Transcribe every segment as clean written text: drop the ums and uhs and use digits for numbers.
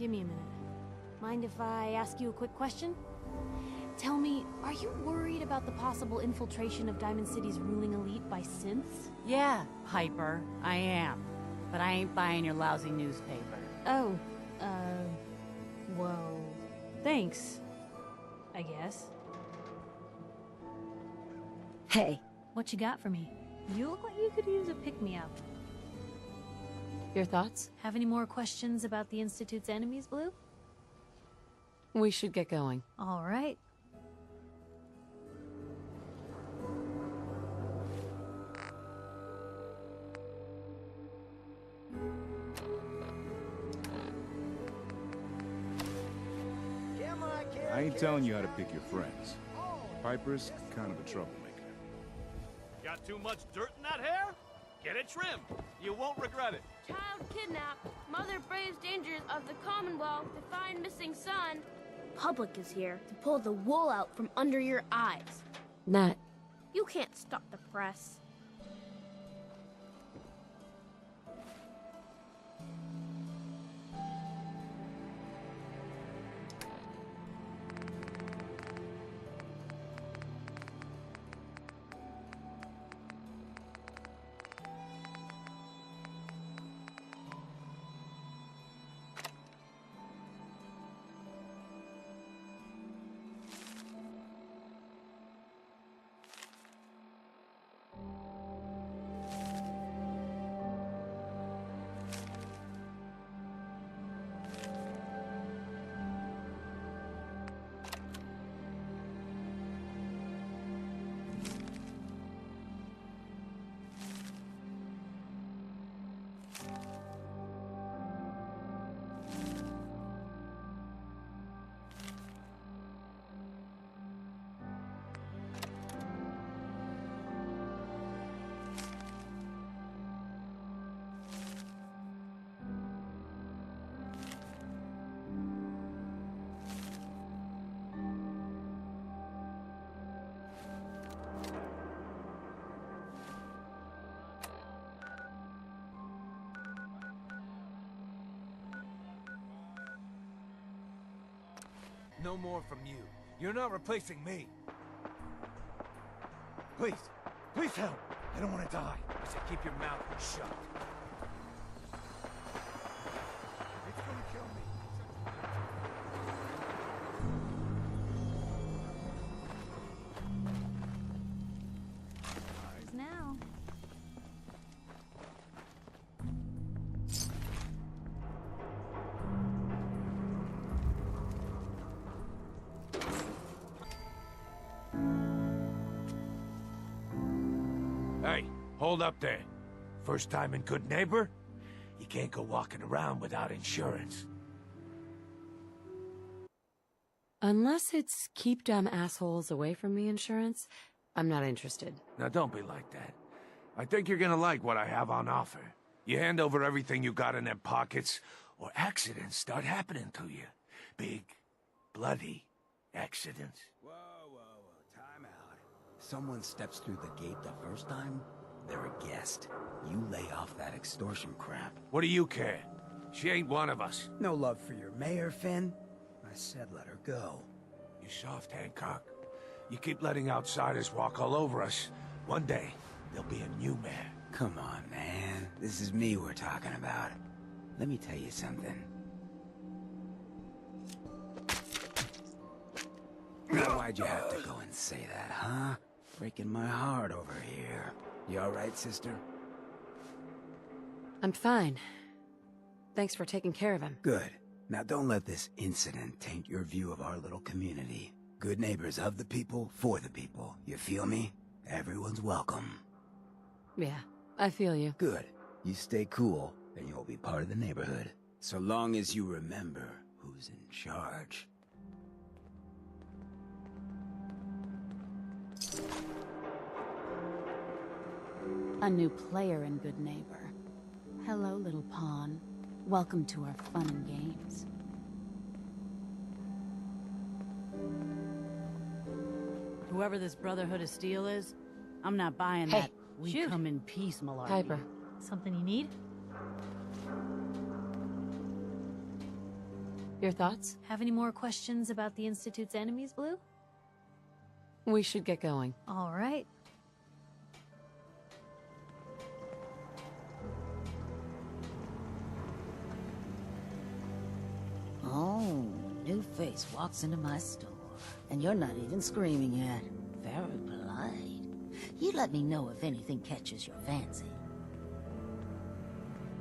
Give me a minute. Mind if I ask you a quick question? Tell me, are you worried about the possible infiltration of Diamond City's ruling elite by synths? Yeah, Piper, I am. But I ain't buying your lousy newspaper. Oh, well, thanks, I guess. Hey. What you got for me? You look like you could use a pick-me-up. Your thoughts? Have any more questions about the Institute's enemies, Blue? We should get going. All right. I ain't telling you how to pick your friends. Piper's kind of a troublemaker. Got too much dirt in that hair? Get it trimmed. You won't regret it. Child kidnapped. Mother braves dangers of the Commonwealth to find missing son. Public is here to pull the wool out from under your eyes. Nat. You can't stop the press. No more from you. You're not replacing me. Please. Please help. I don't want to die. I said keep your mouth shut. It's gonna kill me. Ours now. Hey, hold up there. First time in Good Neighbor? You can't go walking around without insurance. Unless it's keep dumb assholes away from me insurance, I'm not interested. Now don't be like that. I think you're gonna like what I have on offer. You hand over everything you got in them pockets, or accidents start happening to you. Big, bloody accidents. Whoa, time out. Someone steps through the gate the first time, they're a guest. You lay off that extortion crap. What do you care? She ain't one of us. No love for your mayor, Finn? I said let her go. You soft, Hancock. You keep letting outsiders walk all over us. One day, there'll be a new mayor. Come on, man. This is me we're talking about. Let me tell you something. Now, why'd you have to go and say that, huh? Breaking my heart over here. You alright, sister? I'm fine. Thanks for taking care of him. Good. Now don't let this incident taint your view of our little community. Good neighbors of the people, for the people. You feel me? Everyone's welcome. Yeah, I feel you. Good. You stay cool, and you'll be part of the neighborhood. So long as you remember who's in charge. A new player in Good Neighbor. Hello, little pawn. Welcome to our fun and games. Whoever this Brotherhood of Steel is, I'm not buying Hey, that we shoot. come in peace malarkey. Piper. Something you need? Your thoughts? Have any more questions about the Institute's enemies, Blue? We should get going. All right. Oh, new face walks into my store. And you're not even screaming yet. Very polite. You let me know if anything catches your fancy.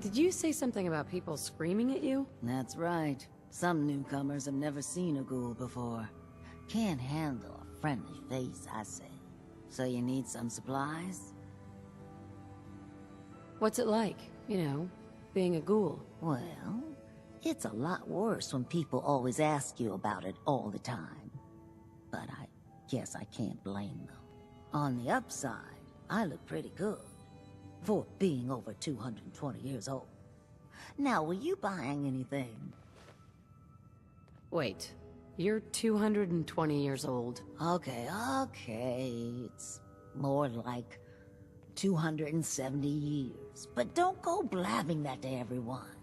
Did you say something about people screaming at you? That's right. Some newcomers have never seen a ghoul before. Can't handle a friendly face, I say. So you need some supplies? What's it like, you know, being a ghoul? Well, it's a lot worse when people always ask you about it all the time. But I guess I can't blame them. On the upside, I look pretty good. For being over 220 years old. Now, were you buying anything? Wait, you're 220 years old. Okay. It's more like 270 years. But don't go blabbing that to everyone.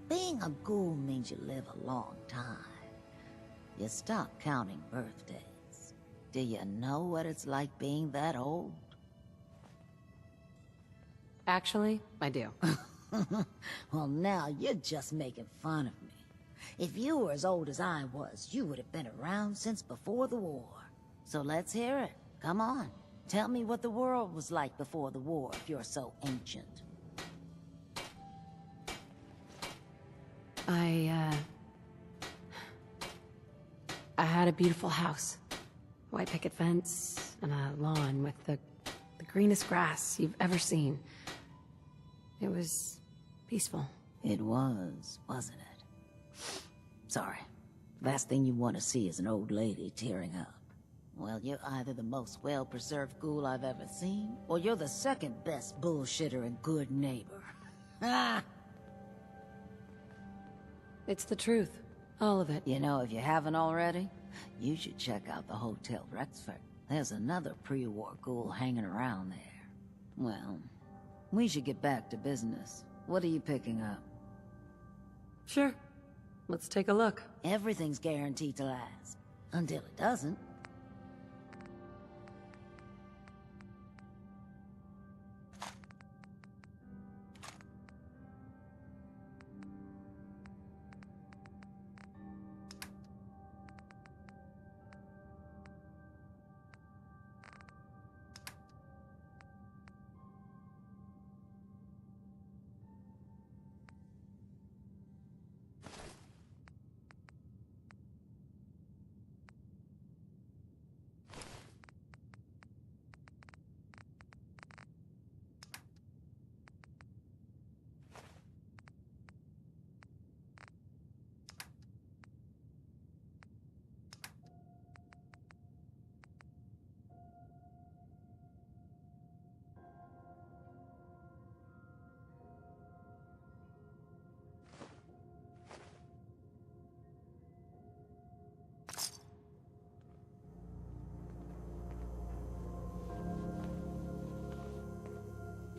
Being a ghoul means you live a long time. You stop counting birthdays. Do you know what it's like being that old? Actually, I do. Well, now you're just making fun of me. If you were as old as I was, you would have been around since before the war. So let's hear it. Come on. Tell me what the world was like before the war if you're so ancient. I had a beautiful house. White picket fence and a lawn with the greenest grass you've ever seen. It was peaceful. It was, wasn't it? Sorry. Last thing you want to see is an old lady tearing up. Well, you're either the most well-preserved ghoul I've ever seen, or you're the second best bullshitter and good neighbor. Ah! It's the truth. All of it. You know, if you haven't already, you should check out the Hotel Rexford. There's another pre-war ghoul hanging around there. Well, we should get back to business. What are you picking up? Sure. Let's take a look. Everything's guaranteed to last. Until it doesn't.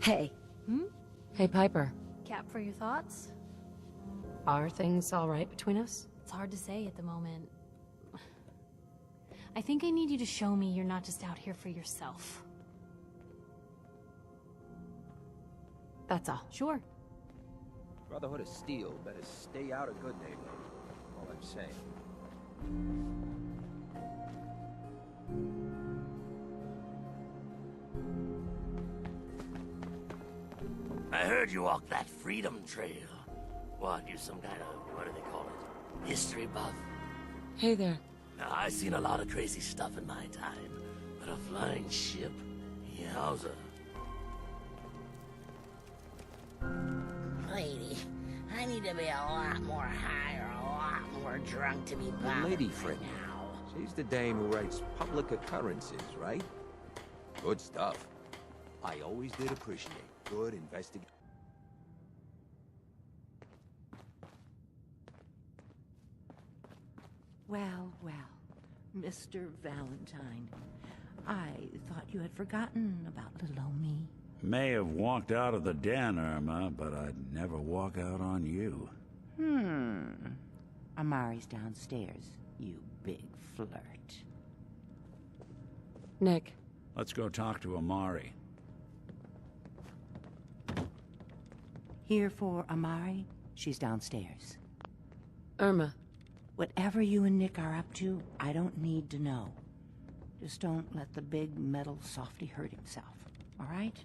Hey. Hey, Piper. Cap for your thoughts? Are things all right between us? It's hard to say at the moment. I think I need you to show me you're not just out here for yourself. That's all. Sure. Brotherhood of Steel better stay out of good neighbor. All I'm saying. I heard you walk that Freedom Trail. What, you some kind of, what do they call it? History buff? Hey there. Now, I've seen a lot of crazy stuff in my time, but a flying ship? Yowza. Lady, I need to be a lot more high or a lot more drunk to be The bothered lady right friend. now. She's the dame who writes public occurrences, right? Good stuff. I always did appreciate good investigation. Well, Mr. Valentine. I thought you had forgotten about little old me. May have walked out of the den, Irma, but I'd never walk out on you. A Amari's downstairs, you big flirt. Nick. Let's go talk to Amari. Here for Amari? She's downstairs. Irma. Whatever you and Nick are up to, I don't need to know. Just don't let the big metal softy hurt himself, all right?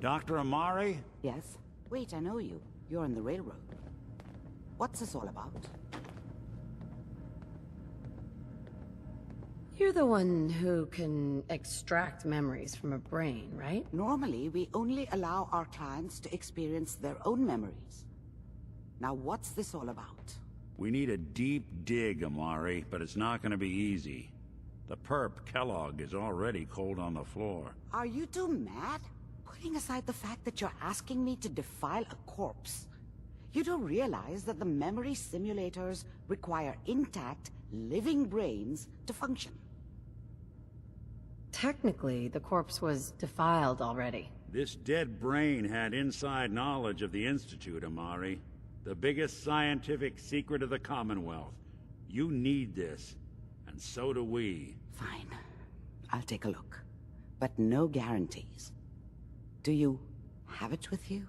Dr. Amari? Yes? Wait, I know you. You're on the railroad. What's this all about? You're the one who can extract memories from a brain, right? Normally, we only allow our clients to experience their own memories. Now, what's this all about? We need a deep dig, Amari, but it's not gonna be easy. The perp, Kellogg, is already cold on the floor. Are you two mad? Putting aside the fact that you're asking me to defile a corpse, you do realize that the memory simulators require intact, living brains to function. Technically, the corpse was defiled already. This dead brain had inside knowledge of the Institute, Amari. The biggest scientific secret of the Commonwealth. You need this, and so do we. Fine. I'll take a look. But no guarantees. Do you have it with you?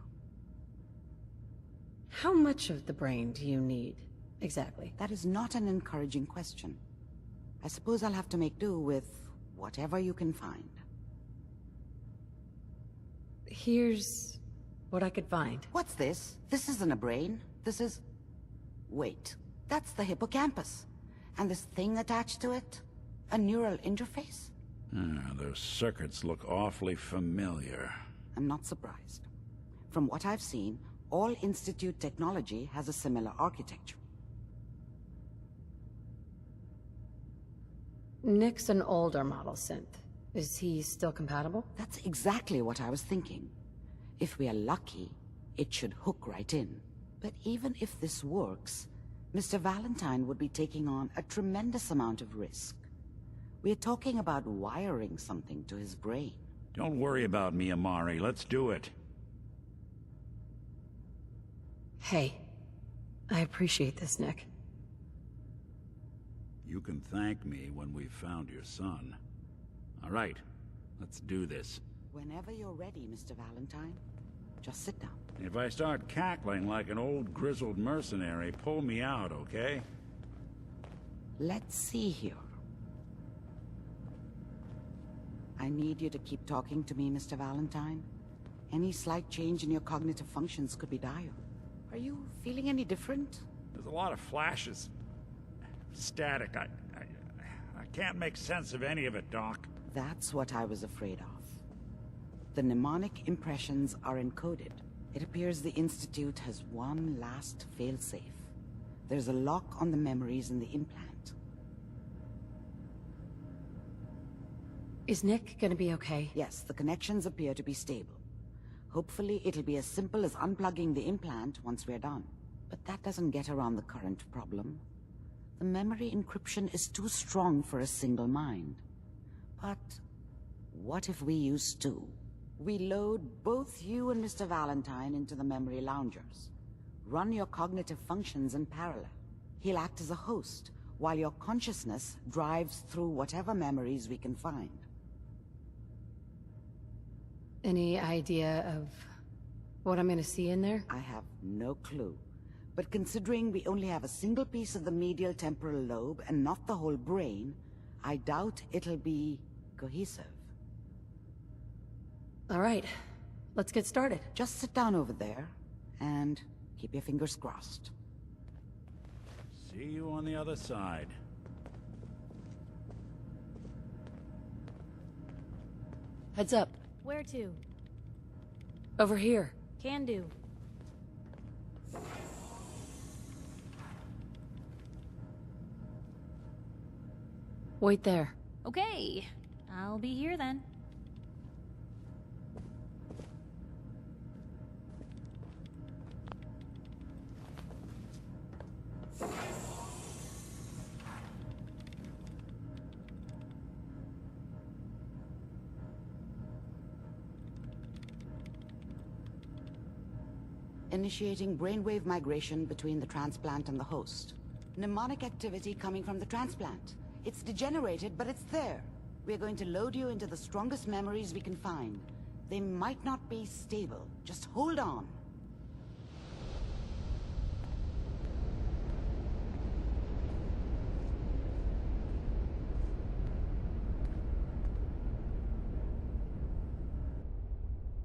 How much of the brain do you need, exactly? That is not an encouraging question. I suppose I'll have to make do with whatever you can find. Here's what I could find. What's this? This isn't a brain. This is... Wait. That's the hippocampus. And this thing attached to it? A neural interface? Those circuits look awfully familiar. I'm not surprised. From what I've seen, all Institute technology has a similar architecture. Nick's an older model synth. Is he still compatible? That's exactly what I was thinking. If we are lucky, it should hook right in. But even if this works, Mr. Valentine would be taking on a tremendous amount of risk. We're talking about wiring something to his brain. Don't worry about me, Amari. Let's do it. Hey, I appreciate this, Nick. You can thank me when we've found your son. All right, let's do this. Whenever you're ready, Mr. Valentine. Just sit down. If I start cackling like an old grizzled mercenary, pull me out, okay? Let's see here. I need you to keep talking to me, Mr. Valentine. Any slight change in your cognitive functions could be dire. Are you feeling any different? There's a lot of flashes. Static. I can't make sense of any of it, Doc. That's what I was afraid of. The mnemonic impressions are encoded. It appears the Institute has one last failsafe. There's a lock on the memories in the implant. Is Nick gonna be okay? Yes, the connections appear to be stable. Hopefully it'll be as simple as unplugging the implant once we're done. But that doesn't get around the current problem. The memory encryption is too strong for a single mind. But what if we use two? We load both you and Mr. Valentine into the memory loungers. Run your cognitive functions in parallel. He'll act as a host, while your consciousness drives through whatever memories we can find. Any idea of what I'm gonna see in there? I have no clue. But considering we only have a single piece of the medial temporal lobe and not the whole brain, I doubt it'll be cohesive. All right, let's get started. Just sit down over there and keep your fingers crossed. See you on the other side. Heads up. Where to? Over here. Can do. Wait there. Okay, I'll be here then. initiating brainwave migration between the transplant and the host. Mnemonic activity coming from the transplant. It's degenerated, but it's there. We're going to load you into the strongest memories we can find. They might not be stable. Just hold on.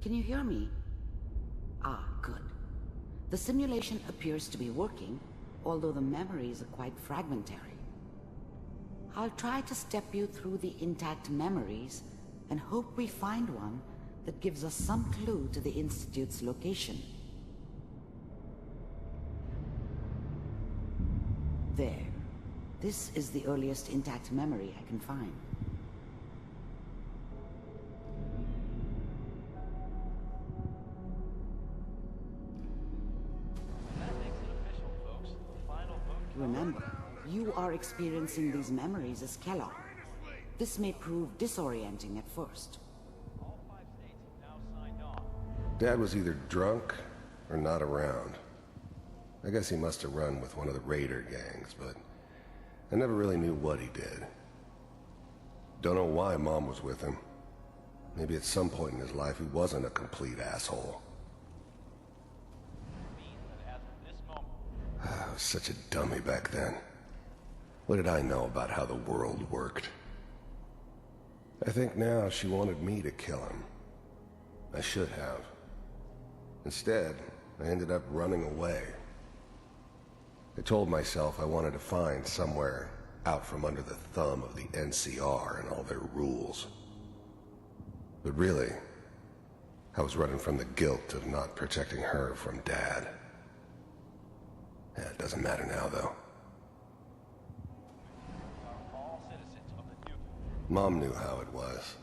Can you hear me? Ah, good. The simulation appears to be working, although the memories are quite fragmentary. I'll try to step you through the intact memories and hope we find one that gives us some clue to the Institute's location. There. This is the earliest intact memory I can find. Remember, you are experiencing these memories as Kellogg. This may prove disorienting at first. Dad was either drunk or not around. I guess he must have run with one of the raider gangs, but I never really knew what he did. Don't know why Mom was with him. Maybe at some point in his life he wasn't a complete asshole. I was such a dummy back then. What did I know about how the world worked? I think now she wanted me to kill him. I should have. Instead, I ended up running away. I told myself I wanted to find somewhere out from under the thumb of the NCR and all their rules. But really, I was running from the guilt of not protecting her from Dad. Yeah, it doesn't matter now, though. Mom knew how it was.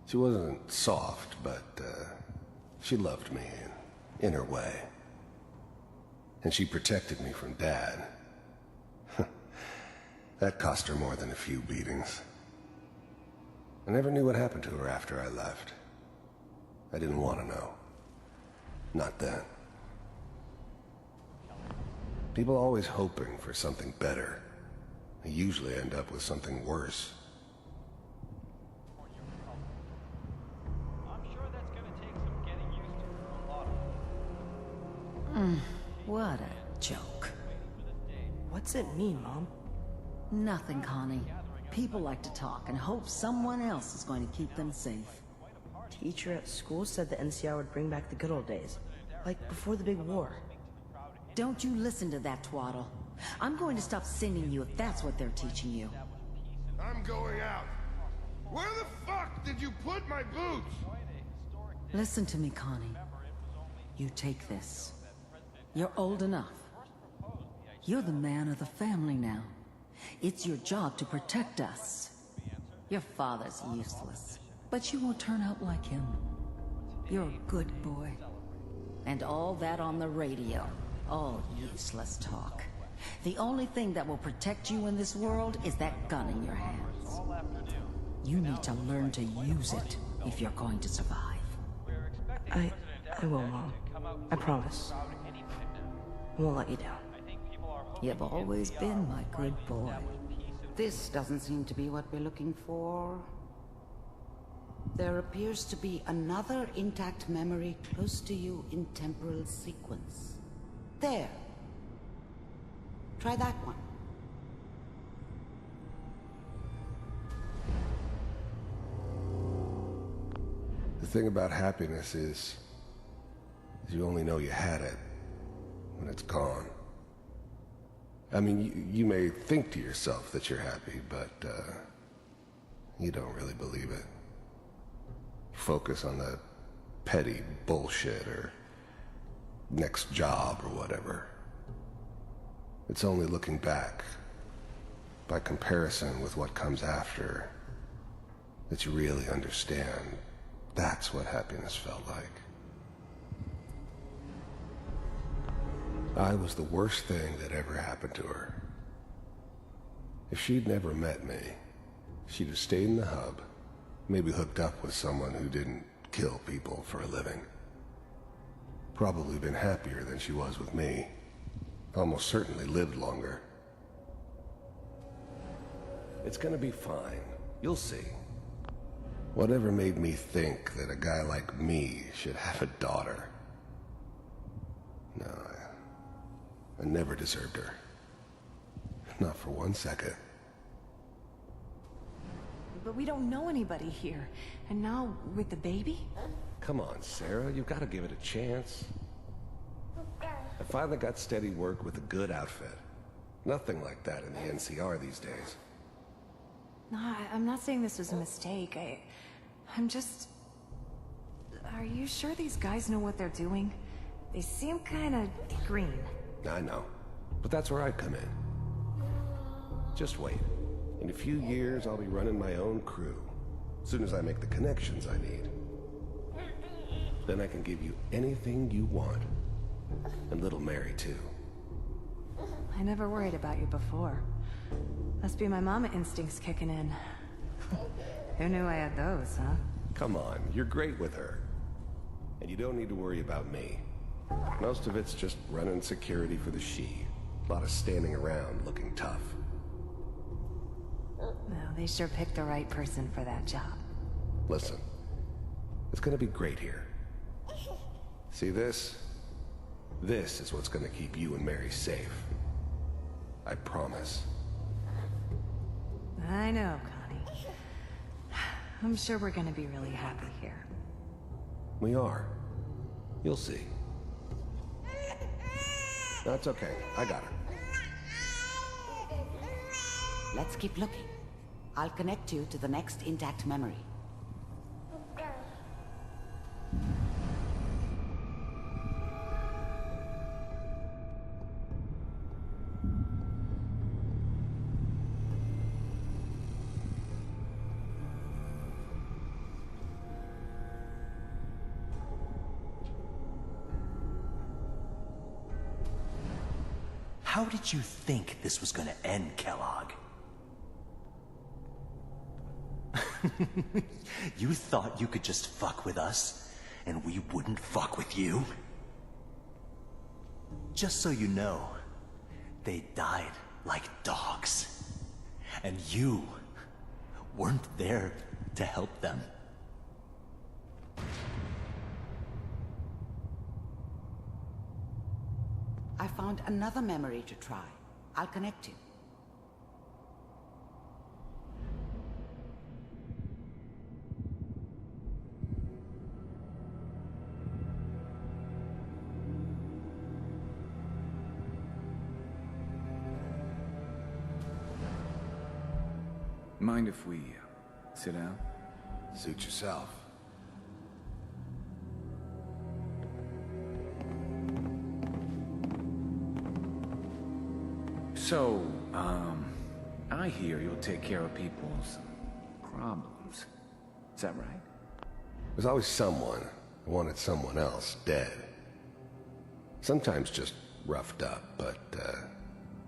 She wasn't soft, but she loved me in her way. And she protected me from Dad. That cost her more than a few beatings. I never knew what happened to her after I left. I didn't want to know. Not then. People are always hoping for something better. They usually end up with something worse. I'm sure that's gonna take some getting used to for a lot of What a joke. What's it mean, Mom? Nothing, Connie. People like to talk and hope someone else is going to keep them safe. Teacher at school said the NCR would bring back the good old days. Like before the big war. Don't you listen to that twaddle. I'm going to stop sending you if that's what they're teaching you. I'm going out. Where the fuck did you put my boots? Listen to me, Connie. You take this. You're old enough. You're the man of the family now. It's your job to protect us. Your father's useless, but you won't turn out like him. You're a good boy. And all that on the radio. All useless talk. The only thing that will protect you in this world is that gun in your hands. You need to learn to use it if you're going to survive. I will, Mom. I promise. I won't let you down. You've always been my good boy. This doesn't seem to be what we're looking for. There appears to be another intact memory close to you in temporal sequence. There. Try that one. The thing about happiness is you only know you had it when it's gone. I mean, you may think to yourself that you're happy, but you don't really believe it. Focus on the petty bullshit or next job or whatever. It's only looking back, by comparison with what comes after, that you really understand that's what happiness felt like. I was the worst thing that ever happened to her. If she'd never met me, she'd have stayed in the hub, maybe hooked up with someone who didn't kill people for a living. Probably been happier than she was with me. Almost certainly lived longer. It's gonna be fine. You'll see. Whatever made me think that a guy like me should have a daughter? No, I never deserved her. Not for 1 second. But we don't know anybody here. And now, with the baby? Come on, Sarah, you've got to give it a chance. I finally got steady work with a good outfit. Nothing like that in the NCR these days. No, I'm not saying this was a mistake. I'm just... Are you sure these guys know what they're doing? They seem kinda green. I know, but that's where I come in. Just wait. In a few years, I'll be running my own crew. As soon as I make the connections I need. Then I can give you anything you want. And little Mary, too. I never worried about you before. Must be my mama instincts kicking in. Who knew I had those, huh? Come on, you're great with her. And you don't need to worry about me. Most of it's just running security for the she. A lot of standing around looking tough. Well, they sure picked the right person for that job. Listen, it's gonna be great here. See this? This is what's gonna keep you and Mary safe. I promise. I know, Connie. I'm sure we're gonna be really happy here. We are. You'll see. That's okay. I got her. Let's keep looking. I'll connect you to the next intact memory. How did you think this was gonna end, Kellogg? You thought you could just fuck with us, and we wouldn't fuck with you? Just so you know, they died like dogs. And you weren't there to help them. I found another memory to try. I'll connect you. Mind if we sit down? Suit yourself. So, I hear you'll take care of people's problems. Is that right? There's always someone who wanted someone else dead. Sometimes just roughed up, but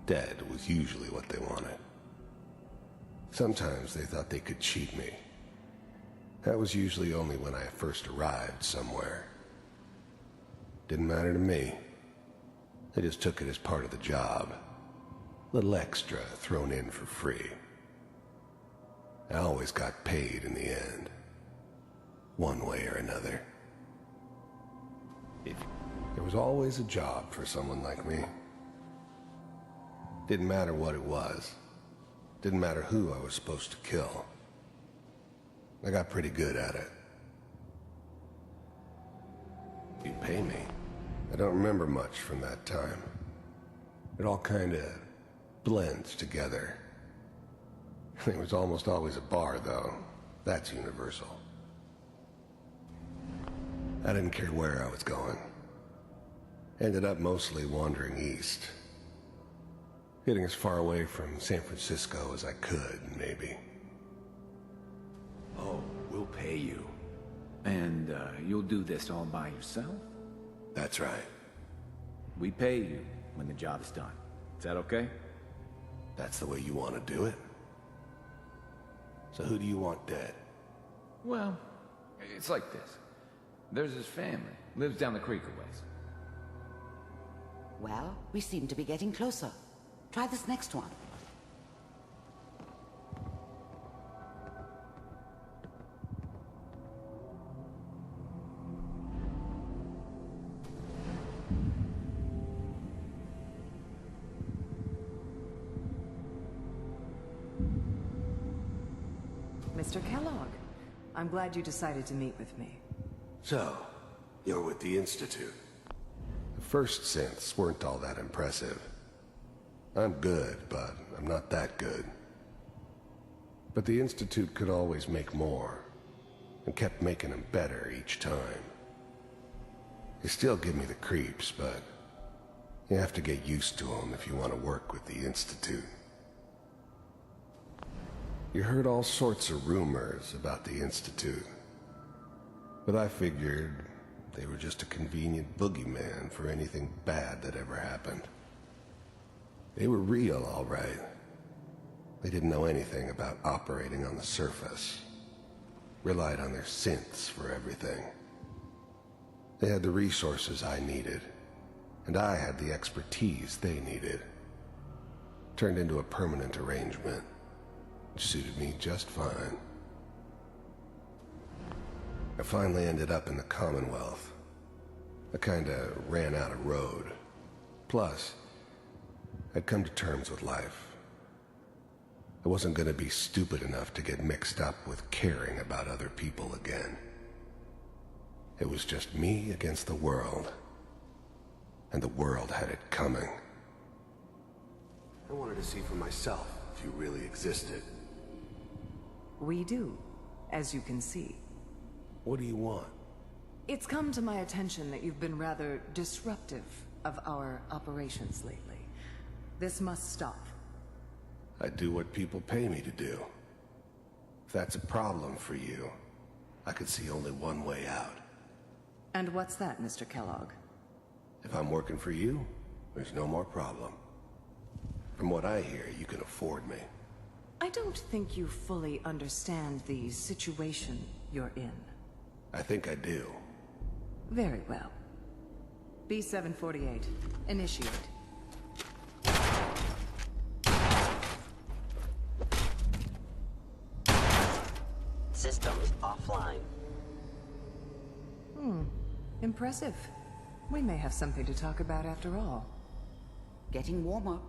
dead was usually what they wanted. Sometimes they thought they could cheat me. That was usually only when I first arrived somewhere. Didn't matter to me. They just took it as part of the job. Little extra thrown in for free. I always got paid in the end. One way or another. There was always a job for someone like me. Didn't matter what it was. Didn't matter who I was supposed to kill. I got pretty good at it. You'd pay me. I don't remember much from that time. It all kinda blends together. There was almost always a bar, though. That's universal. I didn't care where I was going. Ended up mostly wandering east. Getting as far away from San Francisco as I could, maybe. Oh, we'll pay you. And, you'll do this all by yourself? That's right. We pay you when the job is done. Is that okay? That's the way you want to do it? So who do you want dead? Well, it's like this. There's his family. Lives down the creek a ways. Well, we seem to be getting closer. Try this next one. Mr. Kellogg, I'm glad you decided to meet with me. So, you're with the Institute. The first synths weren't all that impressive. I'm good, but I'm not that good. But the Institute could always make more, and kept making them better each time. They still give me the creeps, but you have to get used to them if you want to work with the Institute. You heard all sorts of rumors about the Institute, but I figured they were just a convenient boogeyman for anything bad that ever happened. They were real, all right. They didn't know anything about operating on the surface. Relied on their synths for everything. They had the resources I needed, and I had the expertise they needed. Turned into a permanent arrangement, which suited me just fine. I finally ended up in the Commonwealth. I kinda ran out of road. Plus, I'd come to terms with life. I wasn't gonna be stupid enough to get mixed up with caring about other people again. It was just me against the world. And the world had it coming. I wanted to see for myself if you really existed. We do, as you can see. What do you want? It's come to my attention that you've been rather disruptive of our operations lately. This must stop. I do what people pay me to do. If that's a problem for you, I could see only one way out. And what's that, Mr. Kellogg? If I'm working for you, there's no more problem. From what I hear, you can afford me. I don't think you fully understand the situation you're in. I think I do. Very well. B-748, initiate. Systems offline. Impressive. We may have something to talk about after all. Getting warmer.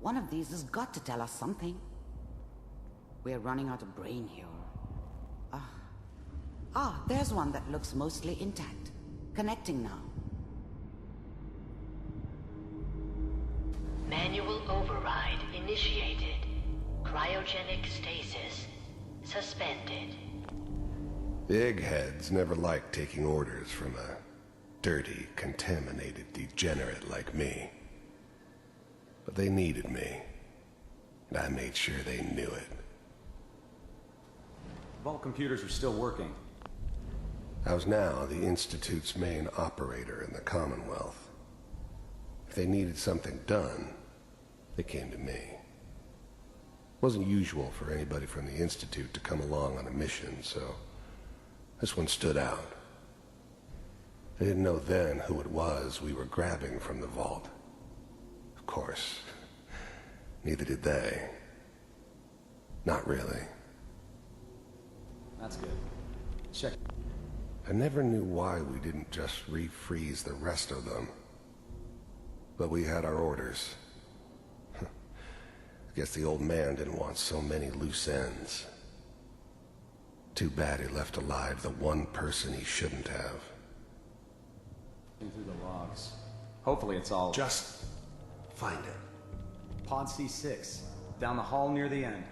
One of these has got to tell us something. We're running out of brain here. There's one that looks mostly intact. Connecting now. Manual override initiated. Cryogenic stasis suspended. The eggheads never liked taking orders from a dirty, contaminated degenerate like me. But they needed me, and I made sure they knew it. Vault computers are still working. I was now the Institute's main operator in the Commonwealth. If they needed something done, they came to me. It wasn't usual for anybody from the Institute to come along on a mission, so this one stood out. They didn't know then who it was we were grabbing from the vault. Of course, neither did they. Not really. That's good. Check. I never knew why we didn't just refreeze the rest of them. But we had our orders. I guess the old man didn't want so many loose ends. Too bad he left alive the one person he shouldn't have. Through the logs. Hopefully it's all... Just find it. Pod C6. Down the hall near the end.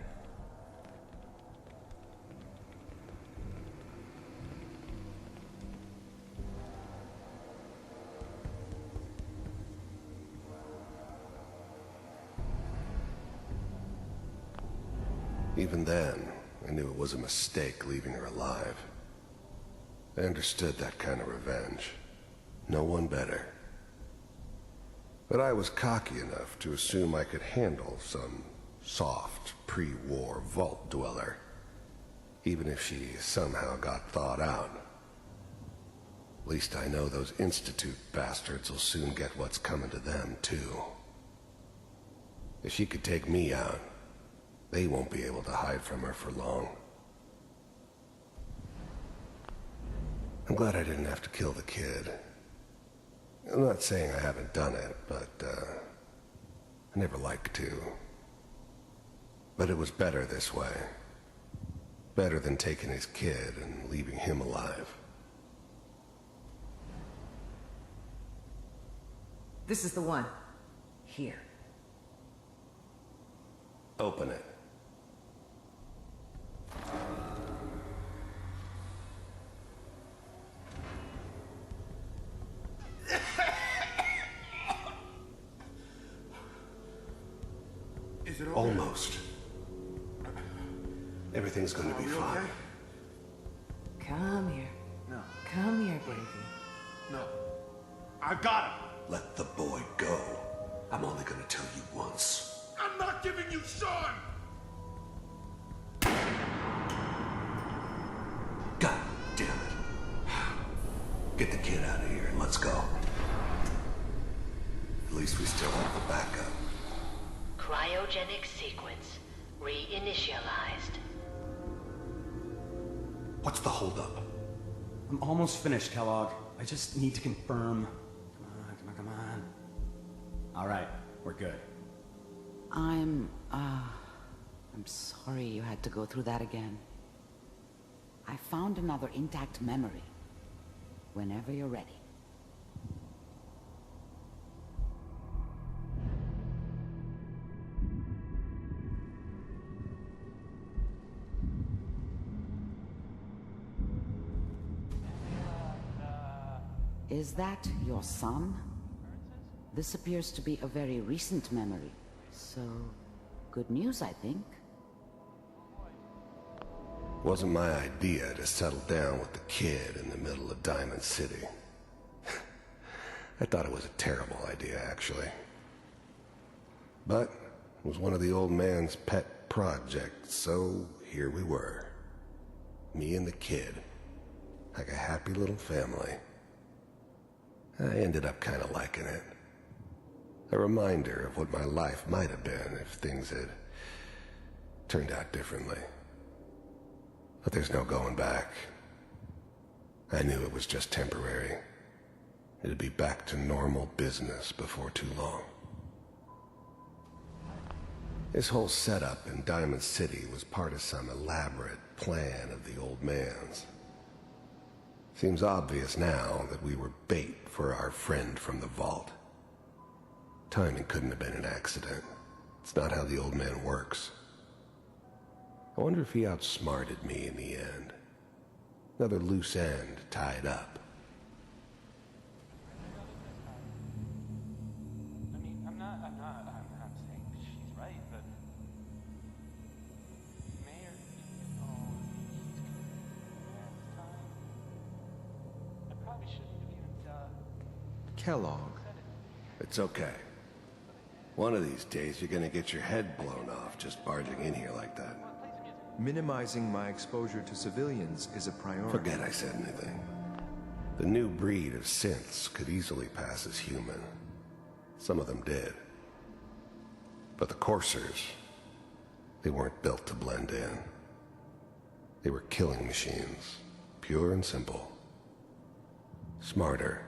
Even then, I knew it was a mistake leaving her alive. I understood that kind of revenge. No one better. But I was cocky enough to assume I could handle some soft, pre-war vault dweller, even if she somehow got thawed out. At least I know those Institute bastards will soon get what's coming to them, too. If she could take me out, they won't be able to hide from her for long. I'm glad I didn't have to kill the kid. I'm not saying I haven't done it, but, I never liked to. But it was better this way. Better than taking his kid and leaving him alive. This is the one. Here. Open it. Is it Almost. Everything's gonna be fine. Okay? Come here. No. Come here, baby. No. I got him. Let the boy go. I'm only gonna tell you once. I'm not giving you Sean! God damn it. Get the kid out of here and let's go. At least we still have the backup. Cryogenic sequence reinitialized. What's the holdup? I'm almost finished, Kellogg. I just need to confirm. Come on. All right, we're good. I'm sorry you had to go through that again. I found another intact memory. Whenever you're ready. Is that your son? This appears to be a very recent memory, so good news, I think. Wasn't my idea to settle down with the kid in the middle of Diamond City. I thought it was a terrible idea, actually. But it was one of the old man's pet projects, so here we were. Me and the kid. Like a happy little family. I ended up kind of liking it. A reminder of what my life might have been if things had turned out differently. But there's no going back. I knew it was just temporary. It'd be back to normal business before too long. This whole setup in Diamond City was part of some elaborate plan of the old man's. Seems obvious now that we were bait for our friend from the vault. Timing couldn't have been an accident. It's not how the old man works. I wonder if he outsmarted me in the end. Another loose end tied up. I mean, I'm not saying she's right, but Mayor, he's time. I probably shouldn't have even, Kellogg. It's okay. One of these days you're gonna get your head blown off just barging in here like that. Minimizing my exposure to civilians is a priority. Forget I said anything. The new breed of synths could easily pass as human. Some of them did. But the coursers, they weren't built to blend in. They were killing machines, pure and simple. Smarter,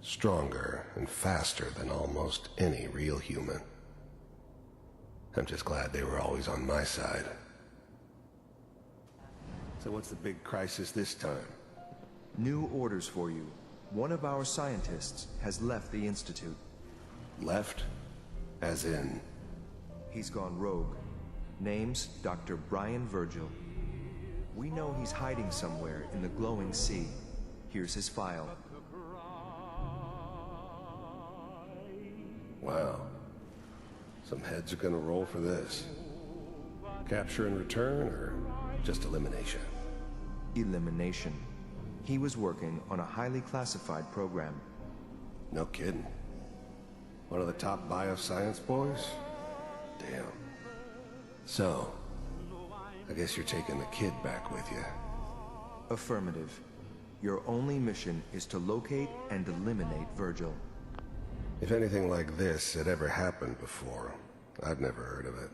stronger, and faster than almost any real human. I'm just glad they were always on my side. So what's the big crisis this time? New orders for you. One of our scientists has left the Institute. Left? As in? He's gone rogue. Name's Dr. Brian Virgil. We know he's hiding somewhere in the glowing sea. Here's his file. Wow. Some heads are gonna roll for this. Capture and return, or just elimination? Elimination. He was working on a highly classified program. No kidding. One of the top bioscience boys? Damn. So, I guess you're taking the kid back with you. Affirmative. Your only mission is to locate and eliminate Virgil. If anything like this had ever happened before, I'd never heard of it.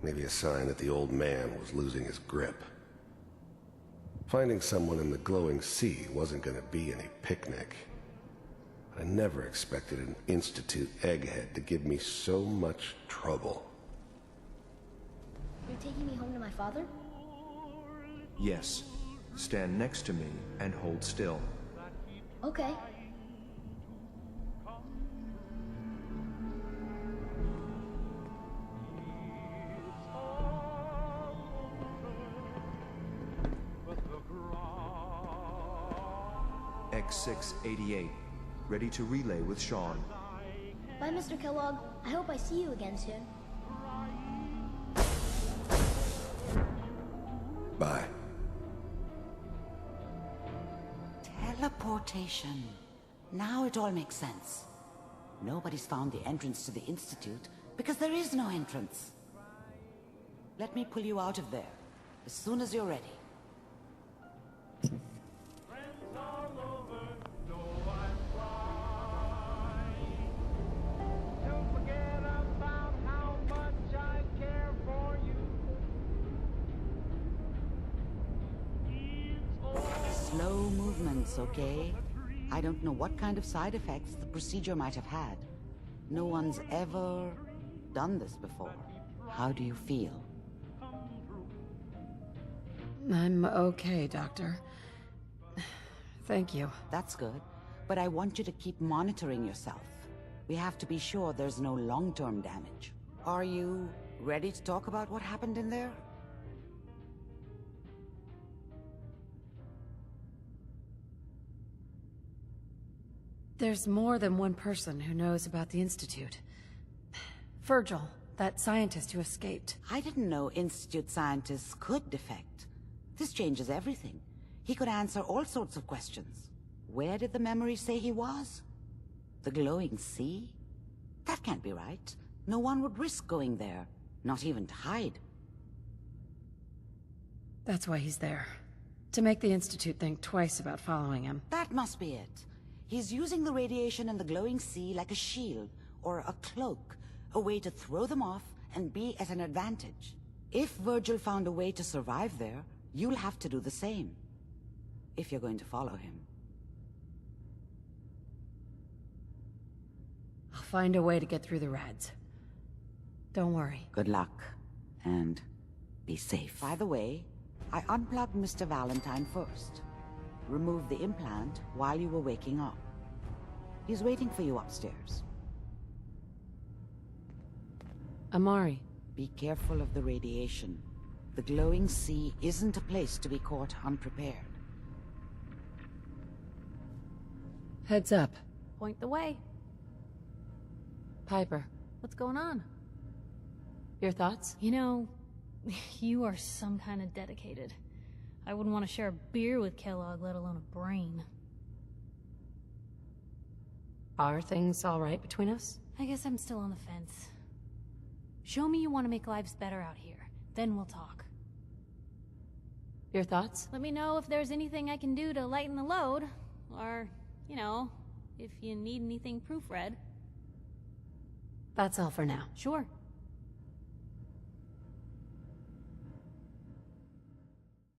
Maybe a sign that the old man was losing his grip. Finding someone in the glowing sea wasn't gonna be any picnic. I never expected an Institute egghead to give me so much trouble. You're taking me home to my father? Yes. Stand next to me and hold still. Okay. X688, ready to relay with Sean. Bye, Mr. Kellogg. I hope I see you again soon. Bye. Teleportation. Now it all makes sense. Nobody's found the entrance to the Institute because there is no entrance. Let me pull you out of there as soon as you're ready. Slow movements, okay? I don't know what kind of side effects the procedure might have had. No one's ever done this before. How do you feel? I'm okay, Doctor. Thank you. That's good. But I want you to keep monitoring yourself. We have to be sure there's no long-term damage. Are you ready to talk about what happened in there? There's more than one person who knows about the Institute. Virgil, that scientist who escaped. I didn't know Institute scientists could defect. This changes everything. He could answer all sorts of questions. Where did the memory say he was? The glowing sea? That can't be right. No one would risk going there, not even to hide. That's why he's there. To make the Institute think twice about following him. That must be it. He's using the radiation in the glowing sea like a shield, or a cloak, a way to throw them off and be at an advantage. If Virgil found a way to survive there, you'll have to do the same. If you're going to follow him. I'll find a way to get through the rads. Don't worry. Good luck, and be safe. By the way, I unplugged Mr. Valentine first. Removed the implant while you were waking up. He's waiting for you upstairs. Amari. Be careful of the radiation. The glowing sea isn't a place to be caught unprepared. Heads up. Point the way. Piper. What's going on? Your thoughts? You know, you are some kind of dedicated. I wouldn't want to share a beer with Kellogg, let alone a brain. Are things all right between us? I guess I'm still on the fence. Show me you want to make lives better out here. Then we'll talk. Your thoughts? Let me know if there's anything I can do to lighten the load. Or, you know, if you need anything proofread. That's all for now. Sure.